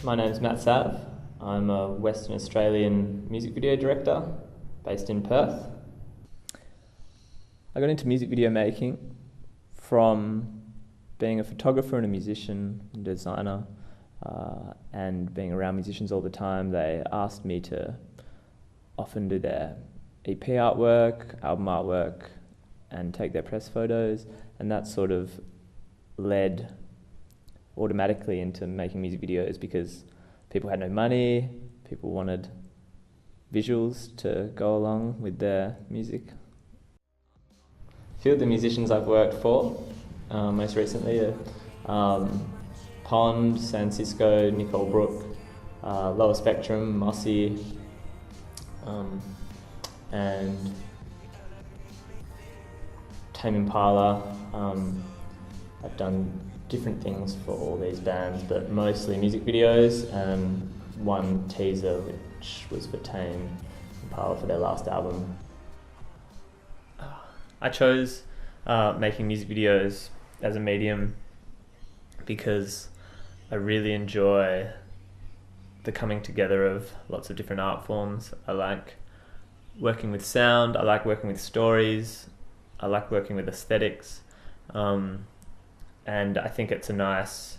My name's Matt Sav. I'm a Western Australian music video director based in Perth. I got into music video making from being a photographer and a musician and designer, and being around musicians all the time. They asked me to often do their EP artwork, album artwork, and take their press photos, and that sort of led automatically into making music videos because people had no money, people wanted visuals to go along with their music. A few of the musicians I've worked for most recently are Pond, San Cisco, Nicole Brook, Lower Spectrum, Mossy, and Tame Impala. I've done different things for all these bands, but mostly music videos, and one teaser which was for Tame Impala for their last album. I chose making music videos as a medium because I really enjoy the coming together of lots of different art forms. I like working with sound, I like working with stories, I like working with aesthetics, and I think it's a nice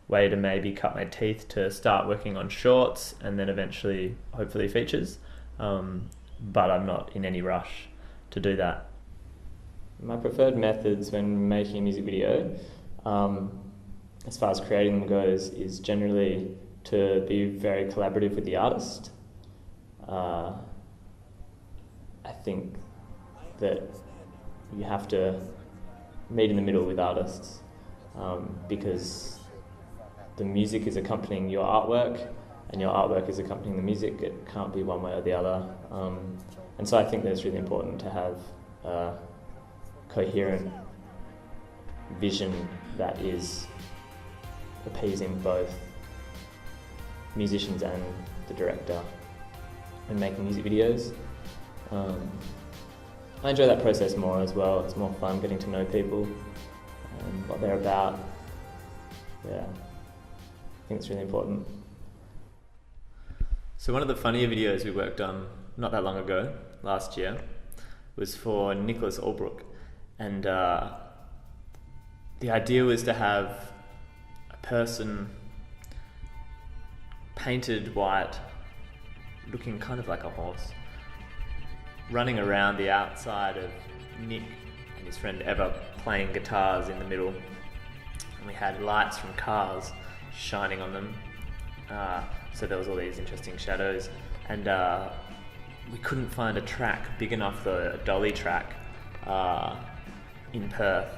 way to maybe cut my teeth to start working on shorts and then eventually hopefully features, but I'm not in any rush to do that. My preferred methods when making a music video, as far as creating them goes, is generally to be very collaborative with the artist. I think that you have to meet in the middle with artists, because the music is accompanying your artwork and your artwork is accompanying the music. It can't be one way or the other. And so I think that it's really important to have a coherent vision that is appeasing both musicians and the director when making music videos. I enjoy that process more as well. It's more fun getting to know people and what they're about. Yeah, I think it's really important. So one of the funnier videos we worked on not that long ago, last year, was for Nicholas Albrook, and the idea was to have a person painted white, looking kind of like a horse, running around the outside of Nick and his friend Eva playing guitars in the middle, and we had lights from cars shining on them, so there was all these interesting shadows, and we couldn't find a track big enough, the dolly track in Perth,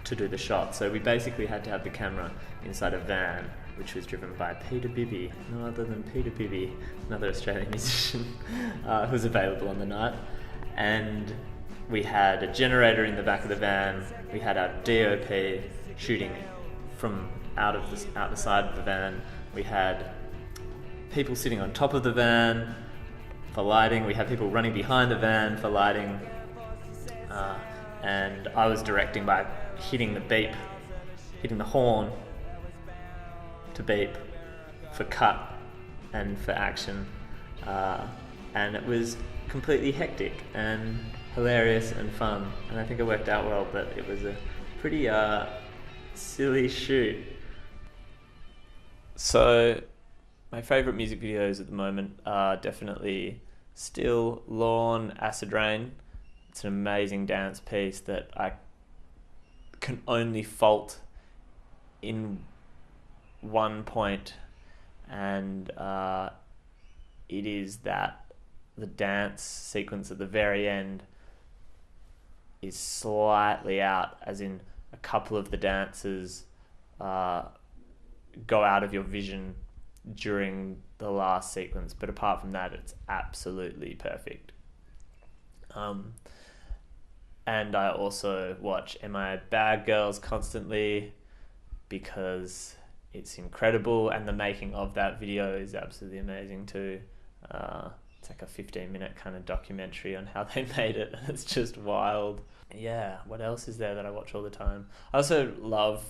to do the shot, so we basically had to have the camera inside a van which was driven by Peter Bibby, no other than Peter Bibby, another Australian musician who was available on the night. And we had a generator in the back of the van, we had our DOP shooting from out the side of the van, we had people sitting on top of the van for lighting, we had people running behind the van for lighting, and I was directing by hitting the horn to beep for cut and for action, and it was completely hectic and hilarious and fun, and I think it worked out well, but it was a pretty silly shoot. So my favourite music videos at the moment are definitely Still, Lawn, Acid Rain. It's an amazing dance piece that I can only fault in one point, and it is that the dance sequence at the very end is slightly out, as in a couple of the dances go out of your vision during the last sequence, but apart from that it's absolutely perfect. And I also watch Am I Bad Girls constantly because it's incredible, and the making of that video is absolutely amazing too. It's like a 15-minute kind of documentary on how they made it, and it's just wild. Yeah, what else is there that I watch all the time? I also love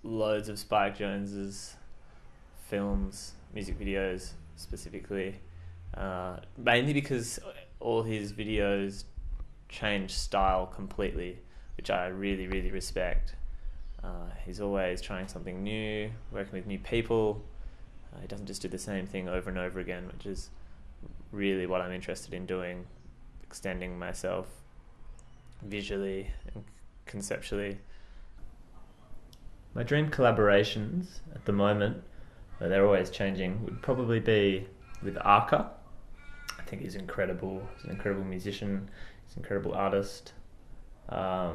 loads of Spike Jonze's films, music videos specifically, mainly because all his videos change style completely, which I really, really respect. He's always trying something new, working with new people. He doesn't just do the same thing over and over again, which is really what I'm interested in doing, extending myself visually and conceptually. My dream collaborations at the moment, they're always changing, would probably be with Arca. I think he's incredible. He's an incredible musician. He's an incredible artist. I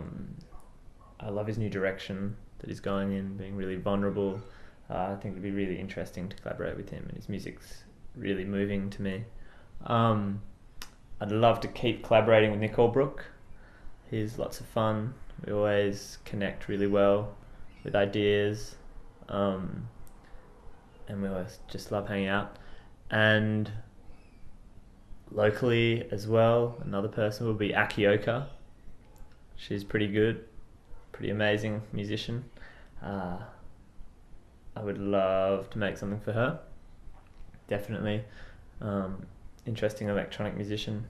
love his new direction that he's going in, being really vulnerable. I think it'd be really interesting to collaborate with him, and his music's really moving to me. I'd love to keep collaborating with Nick Albrook. He's lots of fun. We always connect really well with ideas, and we always just love hanging out. And locally as well, another person would be Akioka. She's pretty good, pretty amazing musician. I would love to make something for her. Definitely. Interesting electronic musician.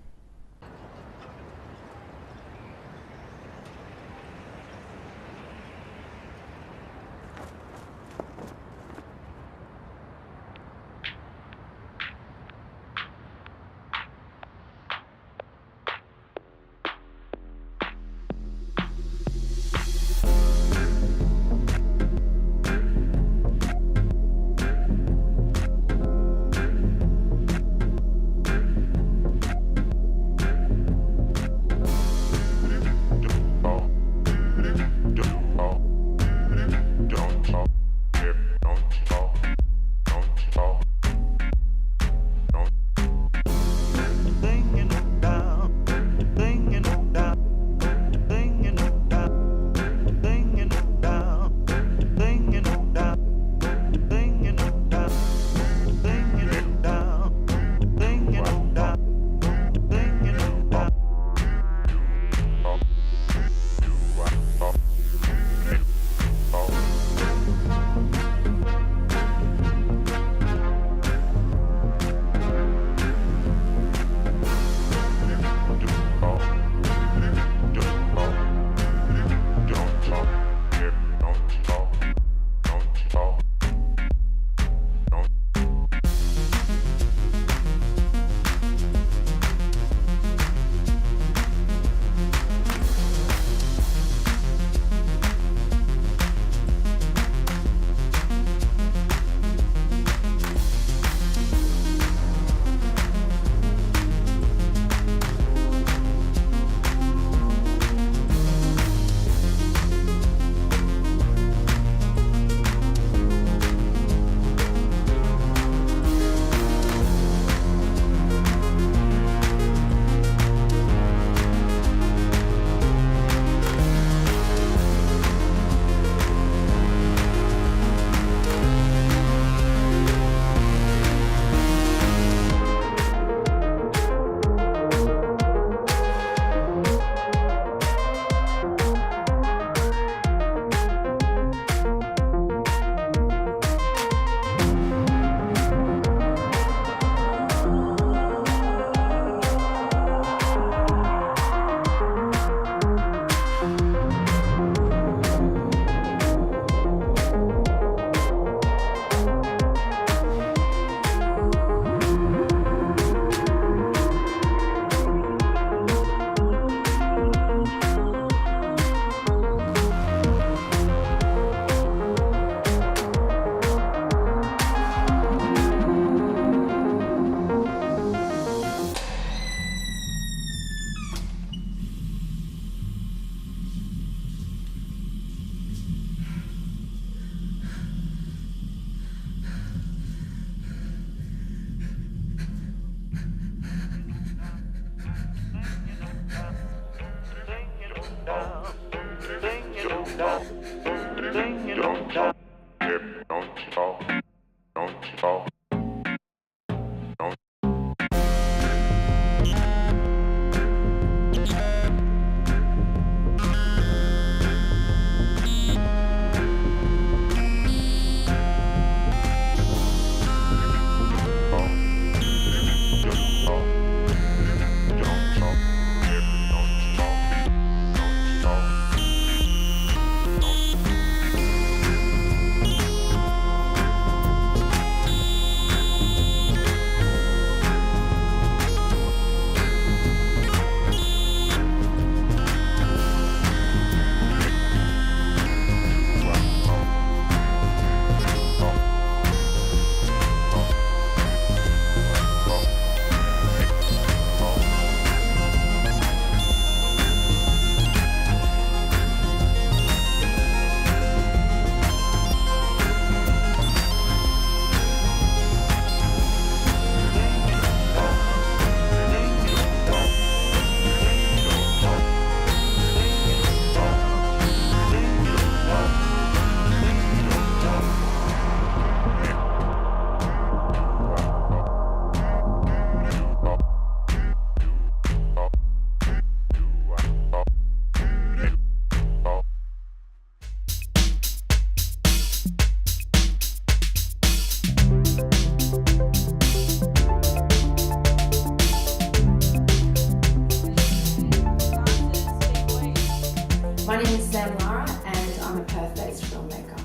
My name is Lara and I'm a Perth-based filmmaker.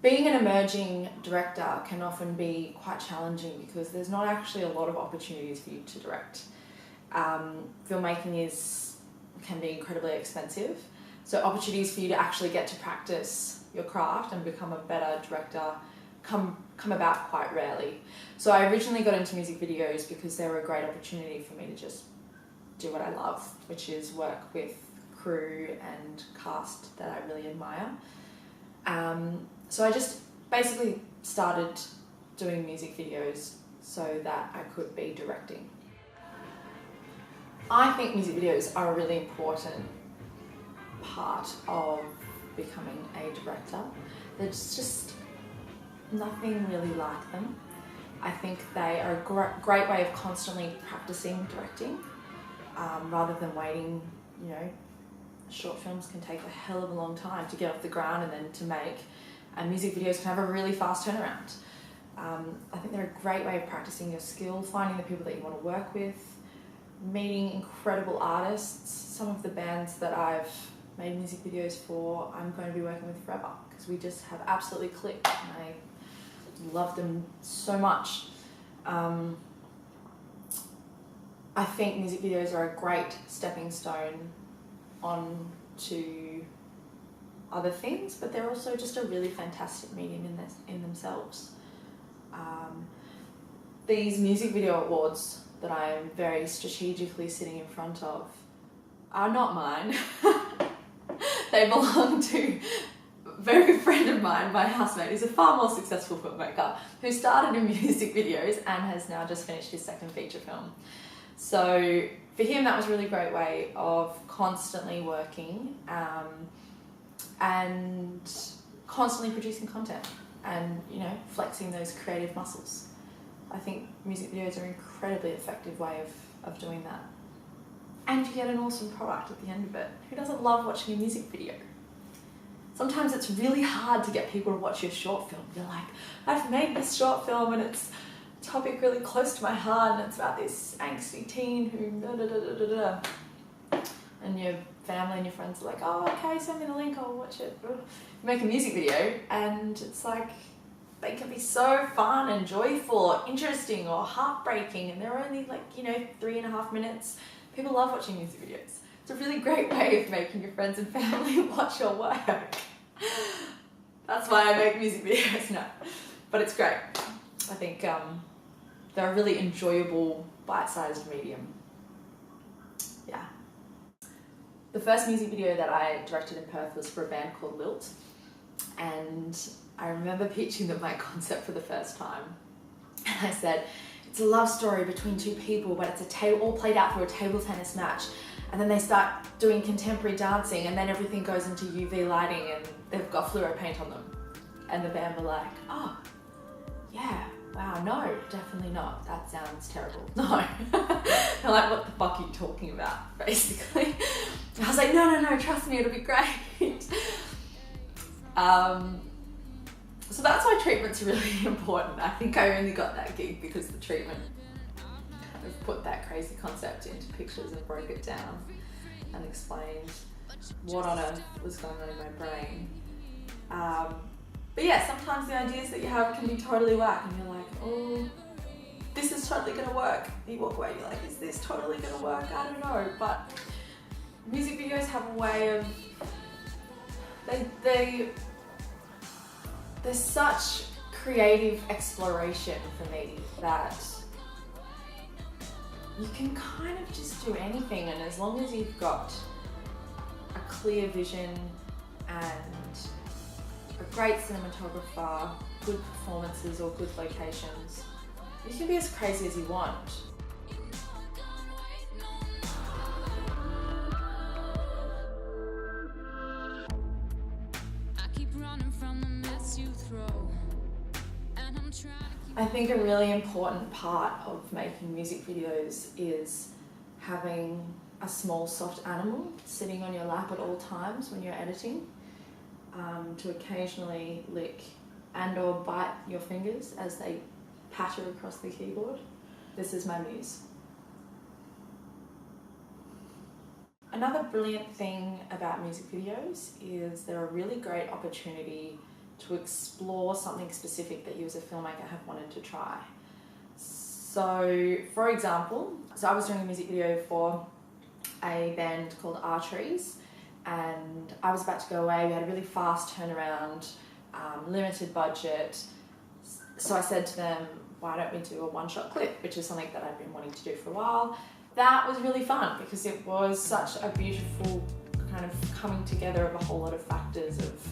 Being an emerging director can often be quite challenging because there's not actually a lot of opportunities for you to direct. Filmmaking can be incredibly expensive, so opportunities for you to actually get to practice your craft and become a better director come about quite rarely. So I originally got into music videos because they were a great opportunity for me to just do what I love, which is work with crew and cast that I really admire. So I just basically started doing music videos so that I could be directing. I think music videos are a really important part of becoming a director. There's just nothing really like them. I think they are a great way of constantly practicing directing rather than waiting. Short films can take a hell of a long time to get off the ground and then to make, and music videos can have a really fast turnaround. I think they're a great way of practicing your skill, finding the people that you want to work with, meeting incredible artists. Some of the bands that I've made music videos for, I'm going to be working with forever because we just have absolutely clicked and I love them so much. I think music videos are a great stepping stone on to other things, but they're also just a really fantastic medium in themselves. These music video awards that I am very strategically sitting in front of are not mine. They belong to a very good friend of mine, my housemate, who's a far more successful filmmaker who started in music videos and has now just finished his second feature film. So for him, that was a really great way of constantly working and constantly producing content and, flexing those creative muscles. I think music videos are an incredibly effective way of doing that. And you get an awesome product at the end of it. Who doesn't love watching a music video? Sometimes it's really hard to get people to watch your short film. You're like, I've made this short film and it's a topic really close to my heart and it's about this angsty teen who and your family and your friends are like, oh, okay, send me the link, I'll watch it. You make a music video and it's like, they can be so fun and joyful or interesting or heartbreaking and they're only 3.5 minutes. People love watching music videos. It's a really great way of making your friends and family watch your work. That's why I make music videos now. But it's great. I think they're a really enjoyable, bite-sized medium. Yeah. The first music video that I directed in Perth was for a band called Lilt. And I remember pitching them my concept for the first time. And I said, it's a love story between two people, but it's all played out through a table tennis match. And then they start doing contemporary dancing and then everything goes into UV lighting and they've got fluoro paint on them. And the band were like, oh, yeah, wow, no, definitely not. That sounds terrible. No. They're like, what the fuck are you talking about, basically? And I was like, no, trust me, it'll be great. So that's why treatment's really important. I think I only got that gig because the treatment kind of put that crazy concept into pictures and broke it down and explained what on earth was going on in my brain. But yeah, sometimes the ideas that you have can be totally whack and you're like, oh, this is totally gonna work. You walk away, you're like, is this totally gonna work? I don't know. But music videos have a way of, there's such creative exploration for me that you can kind of just do anything, and as long as you've got a clear vision and a great cinematographer, good performances or good locations, you can be as crazy as you want. I think a really important part of making music videos is having a small soft animal sitting on your lap at all times when you're editing, to occasionally lick and or bite your fingers as they patter across the keyboard. This is my muse. Another brilliant thing about music videos is they're a really great opportunity to explore something specific that you as a filmmaker have wanted to try. So, for example, I was doing a music video for a band called Trees, and I was about to go away. We had a really fast turnaround, limited budget. So I said to them, why don't we do a one-shot clip, which is something that I've been wanting to do for a while. That was really fun because it was such a beautiful kind of coming together of a whole lot of factors of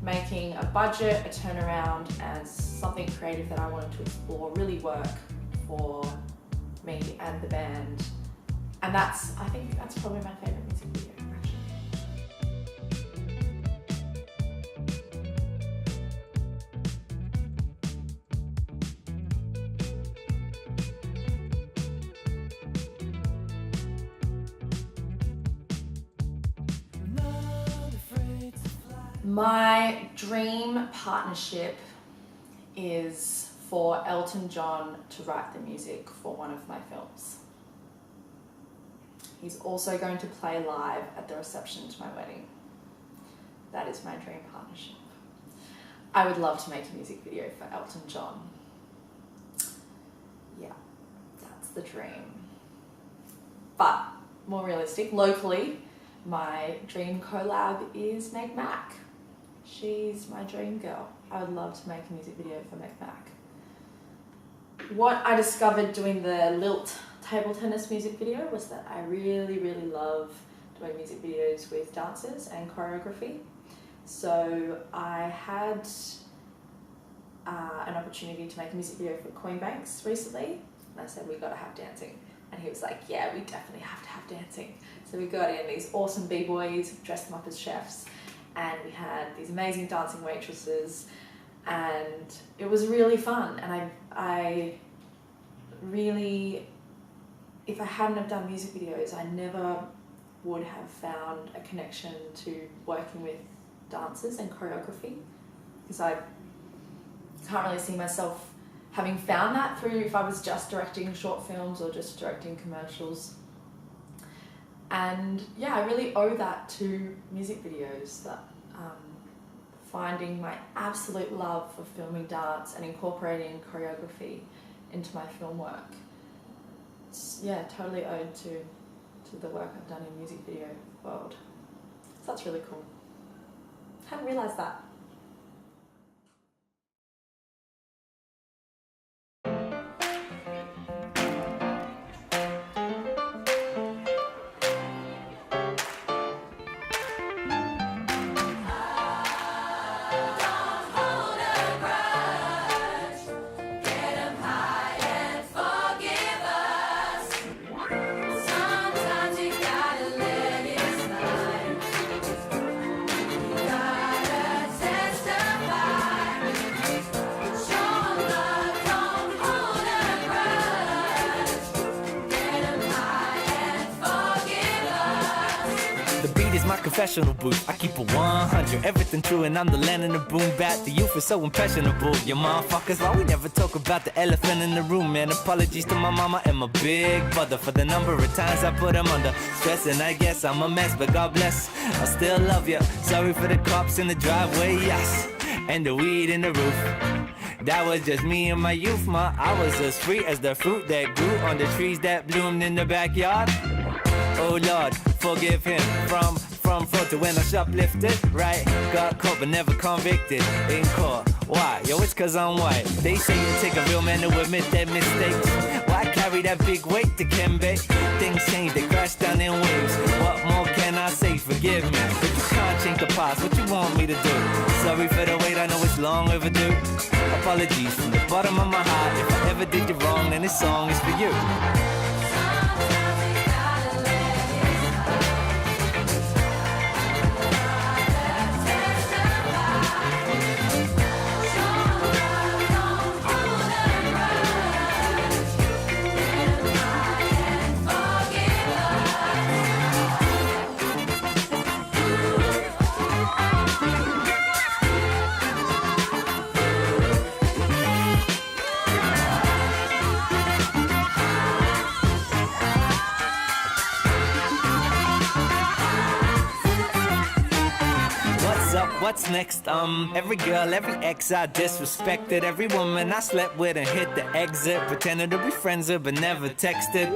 making a budget, a turnaround, and something creative that I wanted to explore really work for me and the band. And I think that's probably my favourite music video, actually. My dream partnership is for Elton John to write the music for one of my films. He's also going to play live at the reception to my wedding. That is my dream partnership. I would love to make a music video for Elton John. Yeah, that's the dream. But more realistic, locally, my dream collab is Meg Mac. She's my dream girl. I would love to make a music video for Meg Mac. What I discovered doing the Lilt table tennis music video was that I really, really love doing music videos with dancers and choreography. So I had an opportunity to make a music video for Coinbanks recently, and I said, we gotta have dancing. And he was like, yeah, we definitely have to have dancing. So we got in these awesome b-boys, dressed them up as chefs, and we had these amazing dancing waitresses, and it was really fun. And I really, if I hadn't have done music videos, I never would have found a connection to working with dancers and choreography, because I can't really see myself having found that through if I was just directing short films or just directing commercials. And yeah, I really owe that to music videos, that finding my absolute love for filming dance and incorporating choreography into my film work. It's, yeah, totally owed to the work I've done in music video world. So that's really cool. Hadn't realised that. Confessional booth, I keep a 100, everything true, and I'm the land in the boom bat. The youth is so impressionable, you motherfuckers. Why we never talk about the elephant in the room, man? Apologies to my mama and my big brother for the number of times I put them under stress, and I guess I'm a mess, but God bless, I still love you. Sorry for the cops in the driveway, yes, and the weed in the roof. That was just me in my youth, ma. I was as free as the fruit that grew on the trees that bloomed in the backyard. Oh Lord, forgive him from fraud to when I shoplifted, right? Got caught but never convicted in court. Why? Yo, it's cause I'm white. They say it take a real man to admit their mistakes. Why carry that big weight to Kembe? Things change, they crash down in waves. What more can I say? Forgive me, but you can't change the past. What you want me to do? Sorry for the wait, I know it's long overdue. Apologies from the bottom of my heart. If I ever did you wrong, then this song is for you. up, what's next? Every girl, every ex I disrespected. Every woman I slept with and hit the exit. Pretended to be friends with but never texted.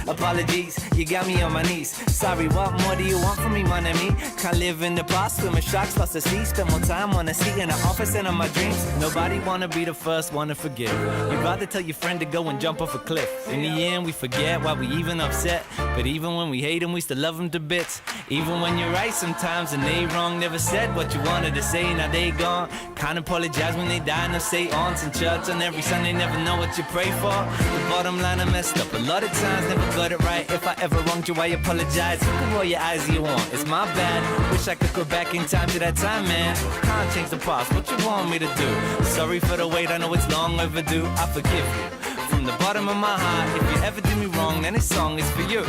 Apologies, you got me on my knees. Sorry, what more do you want from me, mon ami? Can't live in the past, swim in sharks, lost the sea. Spend more time on a seat in the office and on my dreams. Nobody wanna be the first one to forgive. You'd rather tell your friend to go and jump off a cliff. In the end, we forget why we even upset. But even when we hate them, we still love them to bits. Even when you're right sometimes and they wrong. Never said what you wanted to say, now they gone. Can't apologize when they die, no say aunts in church on every Sunday. Never know what you pray for. The bottom line, I messed up a lot of times, never got it right. If I ever wronged you, I apologize. You can roll your eyes you want, it's my bad. Wish I could go back in time to that time, man. Can't change the past, what you want me to do? Sorry for the wait, I know it's long overdue. I forgive you from the bottom of my heart. If you ever do me wrong, then this song is for you.